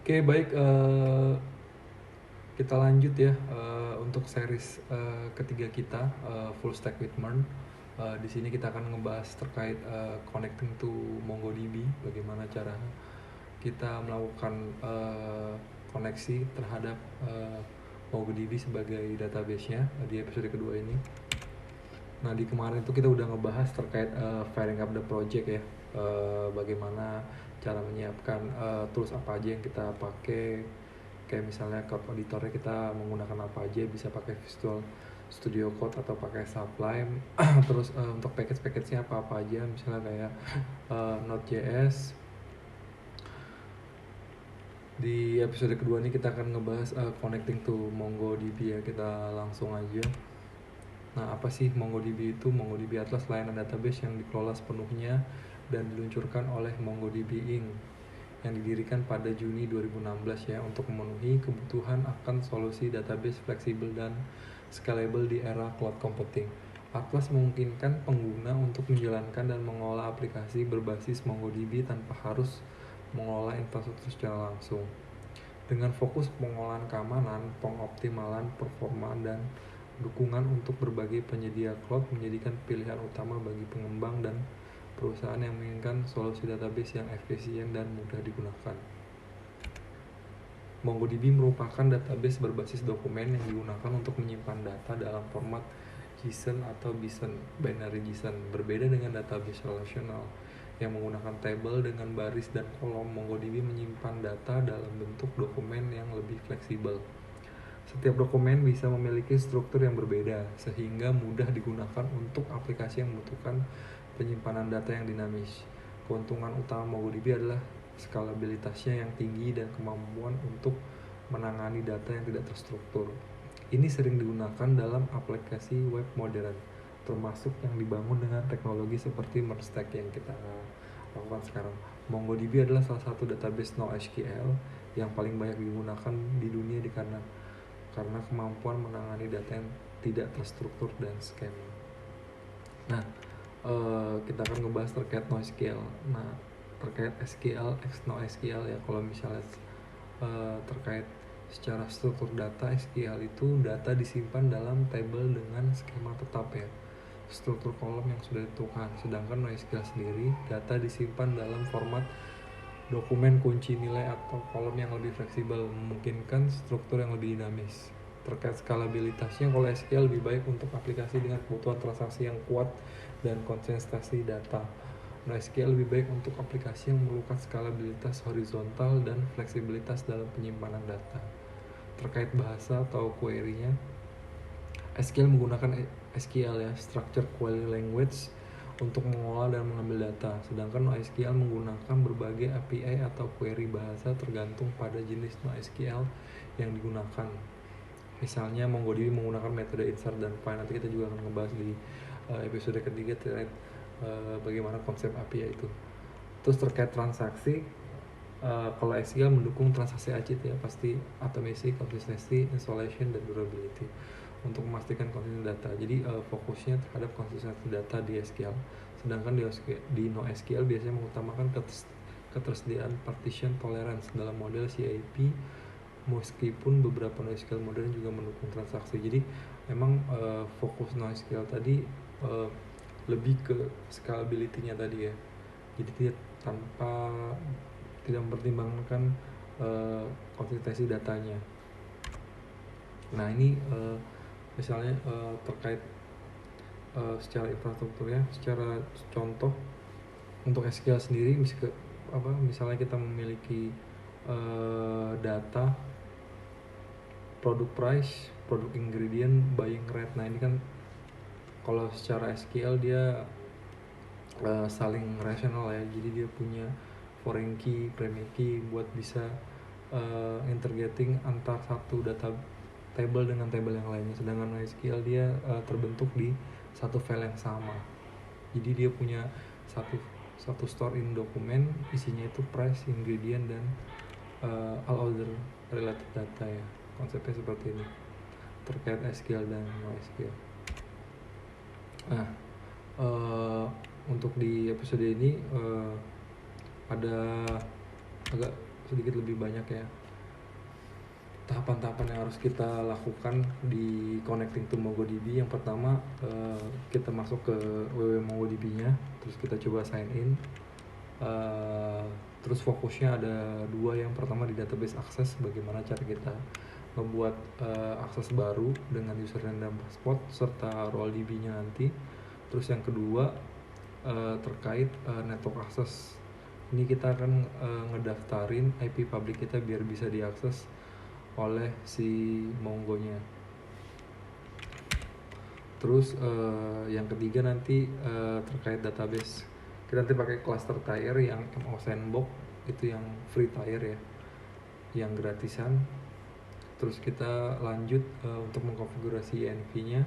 Oke, baik, kita lanjut ya untuk series ketiga kita, Full Stack with Mern. Di sini kita akan ngebahas terkait connecting to MongoDB, bagaimana cara kita melakukan koneksi terhadap MongoDB sebagai database-nya di episode kedua ini. Nah, di kemarin itu kita udah ngebahas terkait firing up the project ya, bagaimana cara menyiapkan tools apa aja yang kita pakai, kayak misalnya code editornya kita menggunakan apa aja, bisa pakai Visual Studio Code atau pakai Sublime. Terus untuk package-nya apa-apa aja, misalnya kayak Node.js. Di episode kedua ini kita akan ngebahas connecting to MongoDB ya, kita langsung aja. Nah, apa sih MongoDB itu? MongoDB Atlas layanan database yang dikelola sepenuhnya dan diluncurkan oleh MongoDB Inc. yang didirikan pada Juni 2016 ya, untuk memenuhi kebutuhan akan solusi database fleksibel dan scalable di era cloud computing. Atlas memungkinkan pengguna untuk menjalankan dan mengolah aplikasi berbasis MongoDB tanpa harus mengolah infrastruktur secara langsung. Dengan fokus pengolahan keamanan, pengoptimalan performa, dan dukungan untuk berbagai penyedia cloud menjadikan pilihan utama bagi pengembang dan perusahaan yang menginginkan solusi database yang efisien dan mudah digunakan. MongoDB merupakan database berbasis dokumen yang digunakan untuk menyimpan data dalam format JSON atau Bison, binary JSON. Berbeda dengan database relasional yang menggunakan tabel dengan baris dan kolom, MongoDB menyimpan data dalam bentuk dokumen yang lebih fleksibel. Setiap dokumen bisa memiliki struktur yang berbeda, sehingga mudah digunakan untuk aplikasi yang membutuhkan penyimpanan data yang dinamis. Keuntungan utama MongoDB adalah skalabilitasnya yang tinggi dan kemampuan untuk menangani data yang tidak terstruktur. Ini sering digunakan dalam aplikasi web modern, termasuk yang dibangun dengan teknologi seperti Merge yang kita lakukan sekarang. MongoDB adalah salah satu database NoSQL yang paling banyak digunakan di dunia karena kemampuan menangani data yang tidak terstruktur dan skema. Nah, kita akan ngebahas terkait NoSQL. Nah, terkait SQL, NoSQL ya, kalau misalnya terkait secara struktur data, SQL itu data disimpan dalam tabel dengan skema tetap ya, struktur kolom yang sudah ditentukan. Sedangkan NoSQL sendiri, data disimpan dalam format dokumen kunci nilai atau kolom yang lebih fleksibel, memungkinkan struktur yang lebih dinamis. Terkait skalabilitasnya, kalau SQL lebih baik untuk aplikasi dengan kebutuhan transaksi yang kuat dan konsistensi data. NoSQL lebih baik untuk aplikasi yang memerlukan skalabilitas horizontal dan fleksibilitas dalam penyimpanan data. Terkait bahasa atau query-nya, SQL menggunakan SQL ya, Structured Query Language, untuk mengolah dan mengambil data. Sedangkan NoSQL menggunakan berbagai API atau query bahasa tergantung pada jenis NoSQL yang digunakan. Misalnya MongoDB menggunakan metode insert dan find. Nanti kita juga akan ngebahas di episode ketiga terkait bagaimana konsep API itu. Terus terkait transaksi, kalau SQL mendukung transaksi ACID ya, pasti automasi, consistency, installation, dan durability untuk memastikan konsistensi data. Jadi fokusnya terhadap konsistensi data di SQL. Sedangkan di NoSQL biasanya mengutamakan ketersediaan partition tolerance dalam model CIP, meskipun beberapa NoSQL modern juga mendukung transaksi. Jadi memang fokus NoSQL tadi lebih ke scalability-nya tadi ya. Jadi tidak mempertimbangkan konsistensi datanya. Nah, ini misalnya terkait secara infrastruktur ya, secara contoh untuk SQL sendiri, misalnya kita memiliki data produk price, produk ingredient, buying rate. Nah, ini kan kalau secara SQL dia saling rasional ya, jadi dia punya foreign key, primary key buat bisa interrogating antar satu data table dengan table yang lainnya. Sedangkan NoSQL dia terbentuk di satu file yang sama, jadi dia punya satu store in dokumen, isinya itu price, ingredient, dan all other related data ya. Konsepnya seperti ini terkait SQL dan NoSQL. Nah, untuk di episode ini ada agak sedikit lebih banyak ya tahapan-tahapan yang harus kita lakukan di connecting to MongoDB. Yang pertama kita masuk ke www MongoDB-nya, terus kita coba sign in. Terus fokusnya ada dua. Yang pertama di database access, bagaimana cara kita membuat akses baru dengan username dan password serta role DB-nya nanti. Terus yang kedua terkait network access. Ini kita akan ngedaftarin IP public kita biar bisa diakses oleh si Mongo-nya. Terus yang ketiga nanti terkait database. Kita nanti pakai cluster tier yang MO Sandbox, itu yang free tier ya, yang gratisan. Terus kita lanjut untuk mengkonfigurasi env-nya.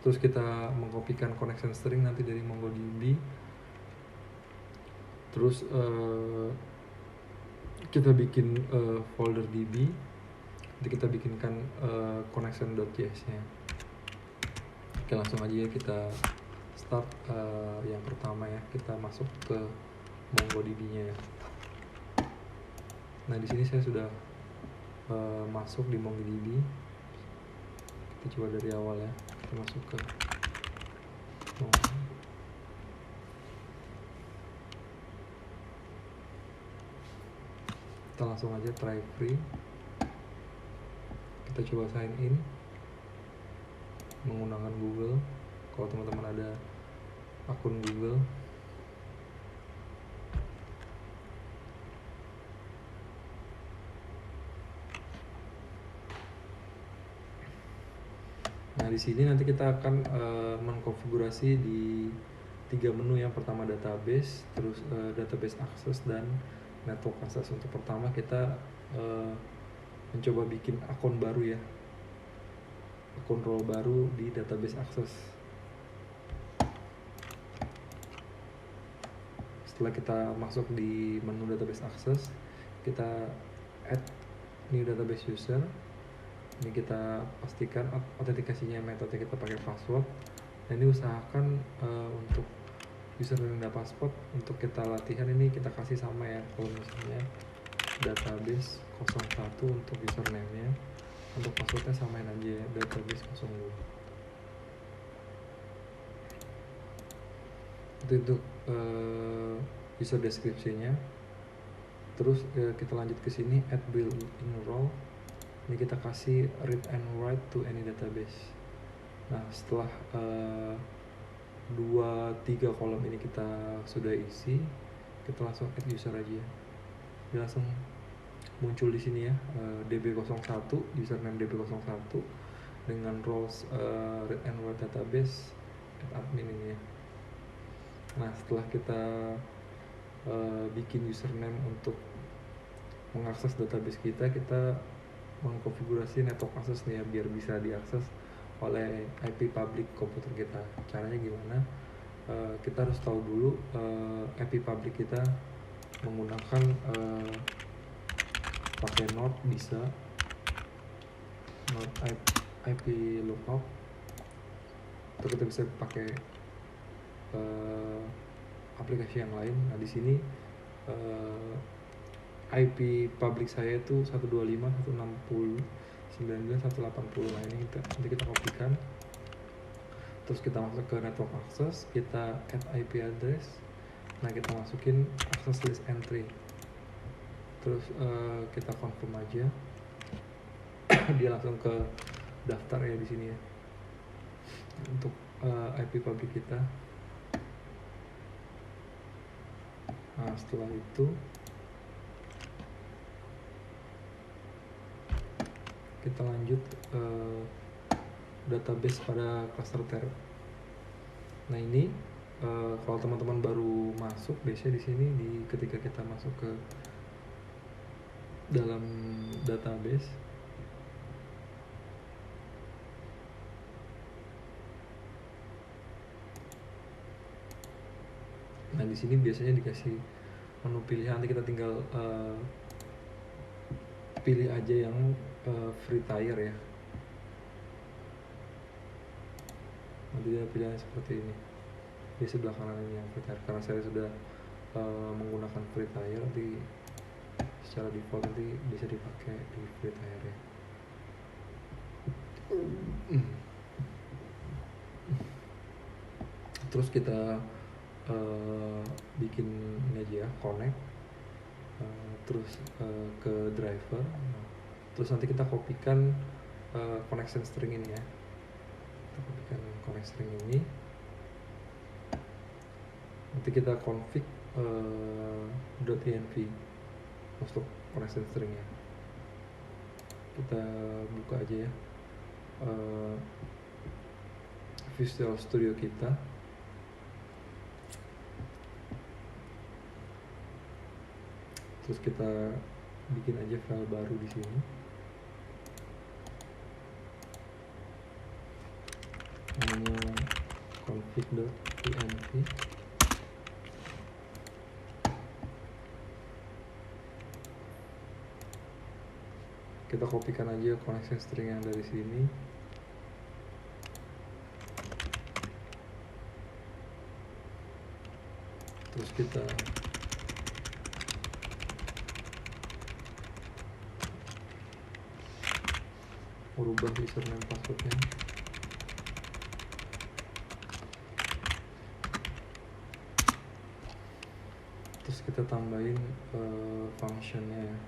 Terus kita mengkopikan connection string nanti dari MongoDB. Terus kita bikin folder db. Nanti kita bikinkan connection.js-nya. Oke, langsung aja ya kita start. Yang pertama ya, kita masuk ke MongoDB-nya ya. Nah, di sini saya sudah masuk di MongoDB. Kita coba dari awal ya. Kita masuk ke kita langsung aja try free. Kita coba sign in menggunakan Google. Kalau teman-teman ada akun Google, nah di sini nanti kita akan mengkonfigurasi di 3 menu. Yang pertama database, terus database access dan network access. Untuk pertama kita mencoba bikin akun baru ya, akun role baru di database access. Setelah kita masuk di menu database access, kita add new database user. Ini kita pastikan autentikasinya, metodenya kita pakai password. Dan ini usahakan untuk username dan password untuk kita latihan ini kita kasih sama ya. Kalau misalnya database 01 untuk username-nya, untuk passwordnya samain aja ya, database 02. Itu untuk user description-nya. Terus kita lanjut ke sini, add built-in role. Ini kita kasih read and write to any database. Nah, setelah 2-3 kolom ini kita sudah isi, kita langsung add user aja. Dia langsung muncul di sini ya, db01, username db01 dengan roles read and write database admin ini ya. Nah, setelah kita bikin username untuk mengakses database kita mengkonfigurasi network access nih ya, biar bisa diakses oleh IP public komputer kita. Caranya gimana? Kita harus tahu dulu IP public kita menggunakan pakai node, bisa node IP lookup, atau kita bisa pakai aplikasi yang lain. Nah, di sini IP public saya itu 125.160.19.180. Nah, ini nanti kita kopikan. Terus kita masuk ke network access, kita add IP address. Nah, kita masukin access list entry. Terus kita confirm aja. Dia langsung ke daftar ya di sini ya. Untuk IP public kita. Nah, setelah itu kita lanjut database pada cluster tier. Nah, ini kalau teman-teman baru masuk, biasanya di sini ketika kita masuk ke dalam database, nah di sini biasanya dikasih menu pilihan. Nanti kita tinggal pilih aja yang free tier ya. Nanti dia pilihannya seperti ini di sebelah kanan ini yang free tier, karena saya sudah menggunakan free tier, nanti secara default nanti bisa dipakai di free tier ya. Terus kita bikin ini aja ya, connect terus ke driver. Terus nanti kita kopikan connection string ini ya, kita kopikan connect string ini, nanti kita config .env untuk connection stringnya. Kita buka aja ya Visual Studio kita. Terus kita bikin aja file baru di sini. Namanya config.env. Kita kopikan aja connection string yang dari sini. Terus kita merubah username passwordnya. Terus kita tambahin functionnya ya.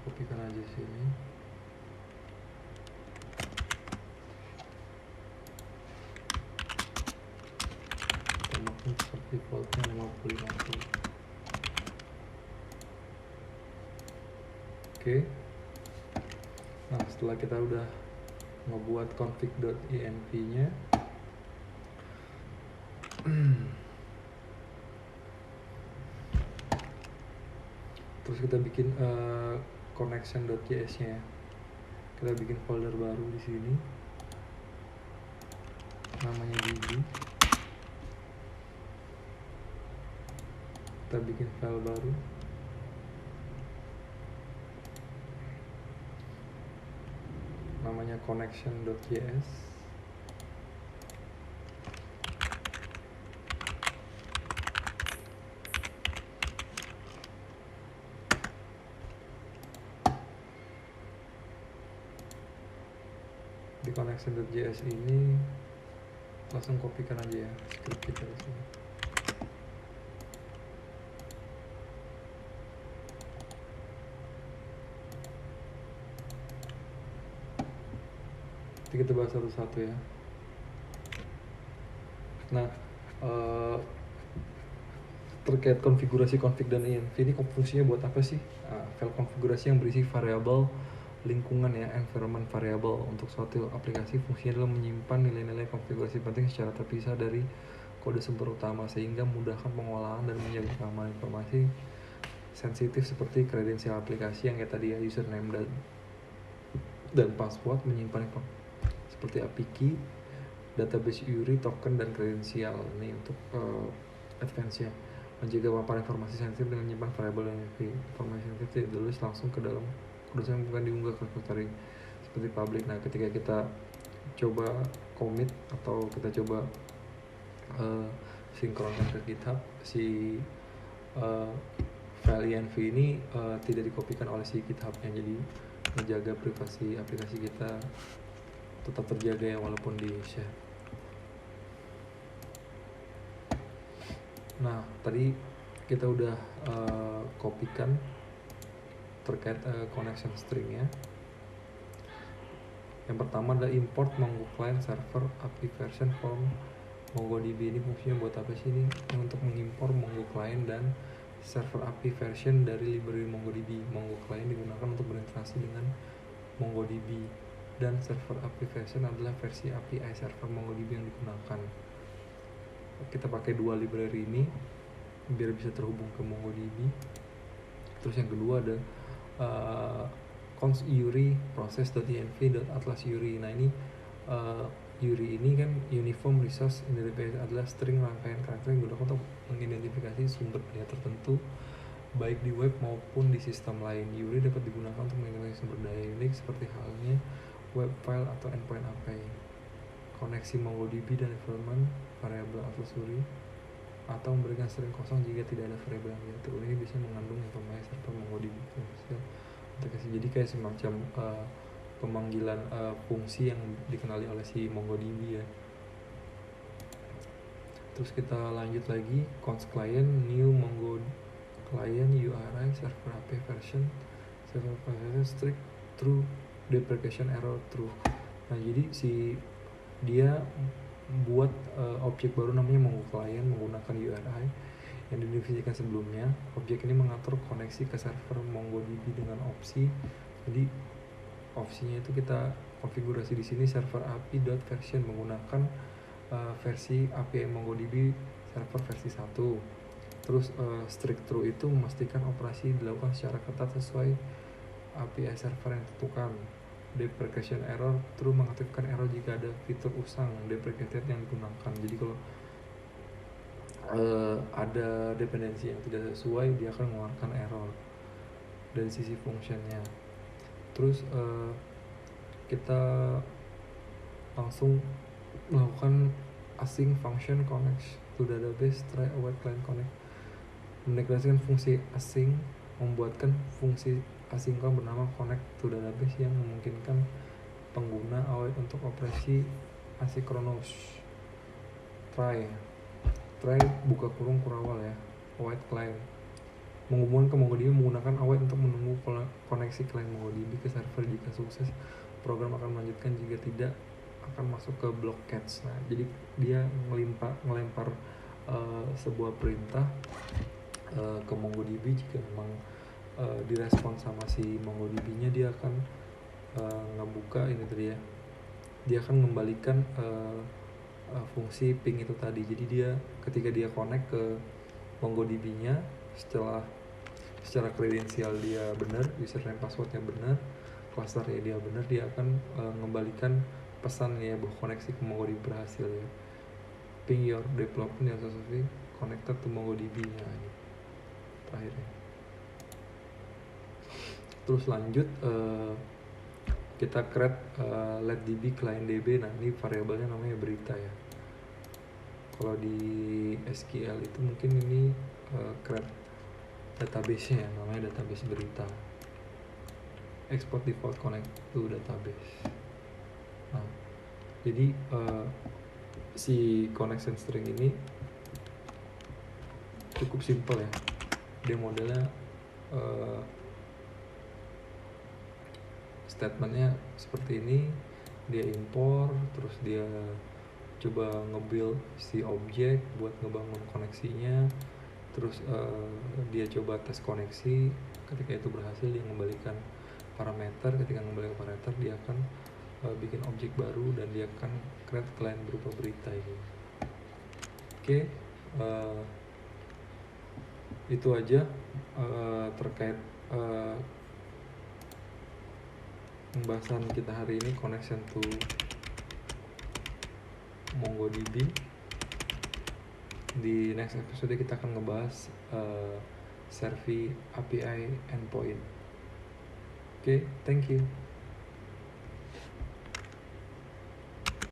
Kopikan aja sini. Tambahkan seperti defaultnya 50-50. Oke. Nah, setelah kita udah ngebuat config.env nya, terus kita bikin connection.js nya. Kita bikin folder baru di sini, namanya db. Kita bikin file baru, namanya connection.js. Di connection.js ini langsung kopikan aja ya script kita di sini. Nanti kita bahas satu-satu ya. Nah, terkait konfigurasi config dan env ini fungsinya buat apa sih? File konfigurasi yang berisi variabel lingkungan ya, environment variable untuk suatu aplikasi, fungsinya adalah menyimpan nilai-nilai konfigurasi penting secara terpisah dari kode sumber utama sehingga memudahkan pengolahan dan menjaga keamanan informasi sensitif seperti kredensial aplikasi yang kayak tadi ya, username dan password, menyimpan seperti API key, database URI, token, dan kredensial. Ini untuk advance-nya, menjaga paparan informasi sensitif dengan menyimpan variabel dan informasi sensitif tidak ditulis langsung ke dalam kode, bukan diunggah ke repository seperti public. Nah, ketika kita coba commit atau kita coba sinkronkan ke GitHub, si file env ini tidak dikopikan oleh si GitHub-nya, jadi menjaga privasi aplikasi kita tetap terjaga ya walaupun di share. Nah, tadi kita udah kopikan terkait connection string-nya. Yang pertama adalah import Mongo client server API version from MongoDB. Ini fungsinya buat apa sih ini? Untuk mengimpor Mongo client dan server API version dari library MongoDB. Mongo client digunakan untuk berinteraksi dengan MongoDB dan server API version adalah versi API server MongoDB yang digunakan. Kita pakai dua library ini biar bisa terhubung ke MongoDB. Terus yang kedua ada const URI process.env.atlas URI. Nah, ini URI ini kan Uniform Resource Identifier adalah string rangkaian karakter yang digunakan untuk mengidentifikasi sumber daya tertentu baik di web maupun di sistem lain. URI dapat digunakan untuk mengidentifikasi sumber daya unik seperti halnya web file atau endpoint API. Koneksi MongoDB dan environment variabel atau URI atau memberikan string kosong jika tidak ada variabel yang diatur. Ini bisa mengandung informasi server MongoDB. Jadi kayak semacam pemanggilan fungsi yang dikenali oleh si MongoDB ya. Terus kita lanjut lagi, const client new Mongo client URI server API version server version strict true deprecation error true. Nah jadi si dia buat objek baru namanya Mongo client menggunakan URI yang didefinisikan sebelumnya. Objek ini mengatur koneksi ke server MongoDB dengan opsi. Jadi opsinya itu kita konfigurasi di sini server API.version menggunakan versi API MongoDB server versi 1. Terus strict true itu memastikan operasi dilakukan secara ketat sesuai API server yang ditentukan. Deprecation error true mengaktifkan error jika ada fitur usang deprecated yang digunakan. Jadi kalau ada dependensi yang tidak sesuai, dia akan mengeluarkan error dari sisi functionnya. Terus kita langsung melakukan async function connect to database try await client connect. Mendeklarasikan fungsi async membuatkan fungsi asinkron bernama connect to database yang memungkinkan pengguna await untuk operasi asinkronus. Try buka kurung kurawal ya, await client menghubungkan ke MongoDB menggunakan await untuk menunggu koneksi klien MongoDB ke server. Jika sukses, program akan melanjutkan, jika tidak akan masuk ke block catch. Nah jadi dia ngelempar sebuah perintah ke MongoDB. Jika memang direspon sama si MongoDB-nya, dia akan ngebuka ini tadi ya, dia akan membalikan fungsi ping itu tadi. Jadi dia ketika dia connect ke MongoDB-nya, secara kredensial dia benar, username passwordnya benar, clusternya dia benar, dia akan mengembalikan pesan ya bahwa koneksi ke MongoDB berhasil ya. Ping your development yang successfully connected to MongoDB-nya ini terakhirnya. Terus lanjut kita create let db client db. Nah ini variabelnya namanya berita ya. Kalau di SQL itu mungkin ini create database-nya ya, namanya database berita. Export default connect to database. Nah jadi si connection string ini cukup simple ya. Dia modelnya statementnya seperti ini, dia import, terus dia coba nge-build si objek buat ngebangun koneksinya, terus dia coba tes koneksi. Ketika itu berhasil, dia mengembalikan parameter. Ketika mengembalikan parameter, dia akan bikin objek baru dan dia akan create client berupa berita ini. Oke, itu aja terkait pembahasan kita hari ini, connection to MongoDB. Di next episode kita akan ngebahas Servi API endpoint. Oke, thank you.